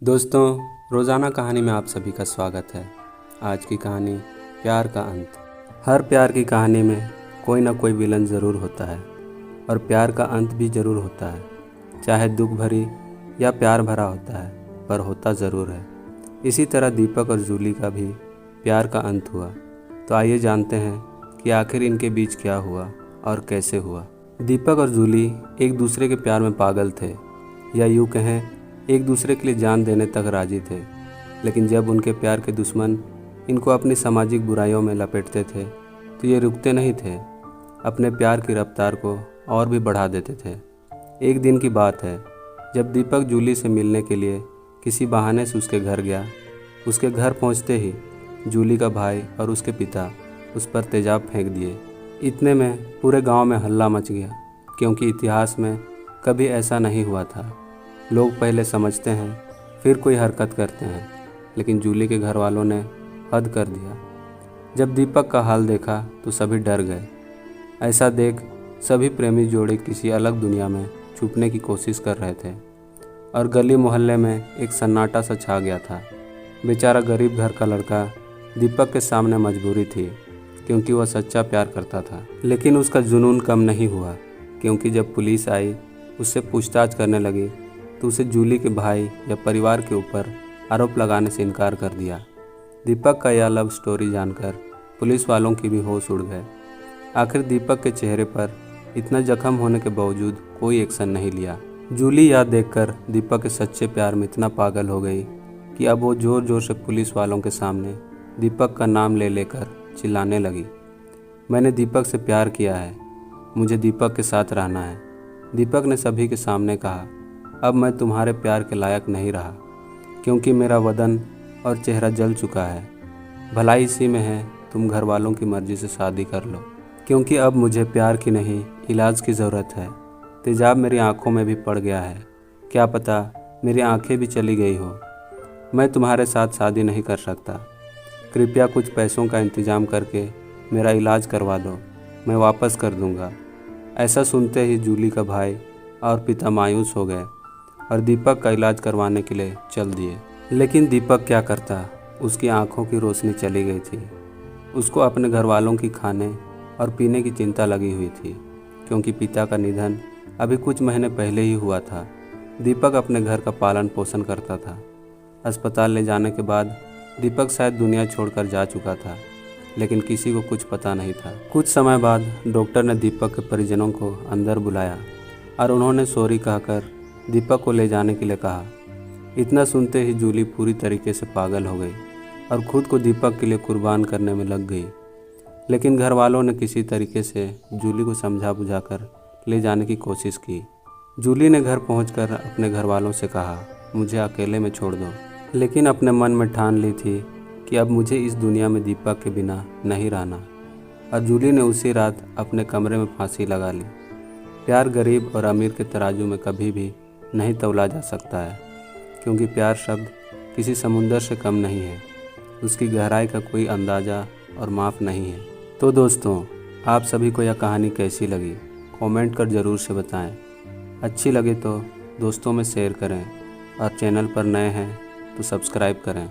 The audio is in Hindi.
दोस्तों, रोज़ाना कहानी में आप सभी का स्वागत है। आज की कहानी प्यार का अंत। हर प्यार की कहानी में कोई ना कोई विलन ज़रूर होता है और प्यार का अंत भी ज़रूर होता है। चाहे दुख भरी या प्यार भरा होता है, पर होता ज़रूर है। इसी तरह दीपक और जूली का भी प्यार का अंत हुआ। तो आइए जानते हैं कि आखिर इनके बीच क्या हुआ और कैसे हुआ। दीपक और जूली एक दूसरे के प्यार में पागल थे, या यूँ कहें एक दूसरे के लिए जान देने तक राजी थे। लेकिन जब उनके प्यार के दुश्मन इनको अपनी सामाजिक बुराइयों में लपेटते थे तो ये रुकते नहीं थे, अपने प्यार की रफ्तार को और भी बढ़ा देते थे। एक दिन की बात है, जब दीपक जूली से मिलने के लिए किसी बहाने से उसके घर गया। उसके घर पहुंचते ही जूली का भाई और उसके पिता उस पर तेजाब फेंक दिए। इतने में पूरे गांव में हल्ला मच गया, क्योंकि इतिहास में कभी ऐसा नहीं हुआ था। लोग पहले समझते हैं, फिर कोई हरकत करते हैं, लेकिन जूली के घर वालों ने हद कर दिया। जब दीपक का हाल देखा तो सभी डर गए। ऐसा देख सभी प्रेमी जोड़े किसी अलग दुनिया में छुपने की कोशिश कर रहे थे और गली मोहल्ले में एक सन्नाटा सा छा गया था। बेचारा गरीब घर का लड़का दीपक के सामने मजबूरी थी, क्योंकि वह सच्चा प्यार करता था। लेकिन उसका जुनून कम नहीं हुआ, क्योंकि जब पुलिस आई, उससे पूछताछ करने लगी तो उसे जूली के भाई या परिवार के ऊपर आरोप लगाने से इनकार कर दिया। दीपक का यह लव स्टोरी जानकर पुलिस वालों की भी होश उड़ गए। आखिर दीपक के चेहरे पर इतना जख्म होने के बावजूद कोई एक्शन नहीं लिया। जूली यह देखकर दीपक के सच्चे प्यार में इतना पागल हो गई कि अब वो ज़ोर ज़ोर से पुलिस वालों के सामने दीपक का नाम ले लेकर चिल्लाने लगी। मैंने दीपक से प्यार किया है, मुझे दीपक के साथ रहना है। दीपक ने सभी के सामने कहा, अब मैं तुम्हारे प्यार के लायक नहीं रहा, क्योंकि मेरा बदन और चेहरा जल चुका है। भलाई इसी में है, तुम घर वालों की मर्ज़ी से शादी कर लो, क्योंकि अब मुझे प्यार की नहीं इलाज की ज़रूरत है। तेजाब मेरी आंखों में भी पड़ गया है, क्या पता मेरी आंखें भी चली गई हो। मैं तुम्हारे साथ शादी नहीं कर सकता। कृपया कुछ पैसों का इंतज़ाम करके मेरा इलाज करवा दो, मैं वापस कर दूँगा। ऐसा सुनते ही जूली का भाई और पिता मायूस हो गए और दीपक का इलाज करवाने के लिए चल दिए। लेकिन दीपक क्या करता, उसकी आंखों की रोशनी चली गई थी। उसको अपने घर वालों की खाने और पीने की चिंता लगी हुई थी, क्योंकि पिता का निधन अभी कुछ महीने पहले ही हुआ था। दीपक अपने घर का पालन पोषण करता था। अस्पताल ले जाने के बाद दीपक शायद दुनिया छोड़कर जा चुका था, लेकिन किसी को कुछ पता नहीं था। कुछ समय बाद डॉक्टर ने दीपक के परिजनों को अंदर बुलाया और उन्होंने सॉरी कहकर दीपक को ले जाने के लिए कहा। इतना सुनते ही जूली पूरी तरीके से पागल हो गई और ख़ुद को दीपक के लिए कुर्बान करने में लग गई। लेकिन घर वालों ने किसी तरीके से जूली को समझा बुझाकर ले जाने की कोशिश की। जूली ने घर पहुंचकर अपने घर वालों से कहा, मुझे अकेले में छोड़ दो। लेकिन अपने मन में ठान ली थी कि अब मुझे इस दुनिया में दीपक के बिना नहीं रहना। और जूली ने उसी रात अपने कमरे में फांसी लगा ली। प्यार गरीब और अमीर के तराजू में कभी भी नहीं तौला जा सकता है, क्योंकि प्यार शब्द किसी समुंदर से कम नहीं है। उसकी गहराई का कोई अंदाज़ा और माप नहीं है। तो दोस्तों, आप सभी को यह कहानी कैसी लगी, कमेंट कर ज़रूर से बताएं। अच्छी लगे तो दोस्तों में शेयर करें और चैनल पर नए हैं तो सब्सक्राइब करें।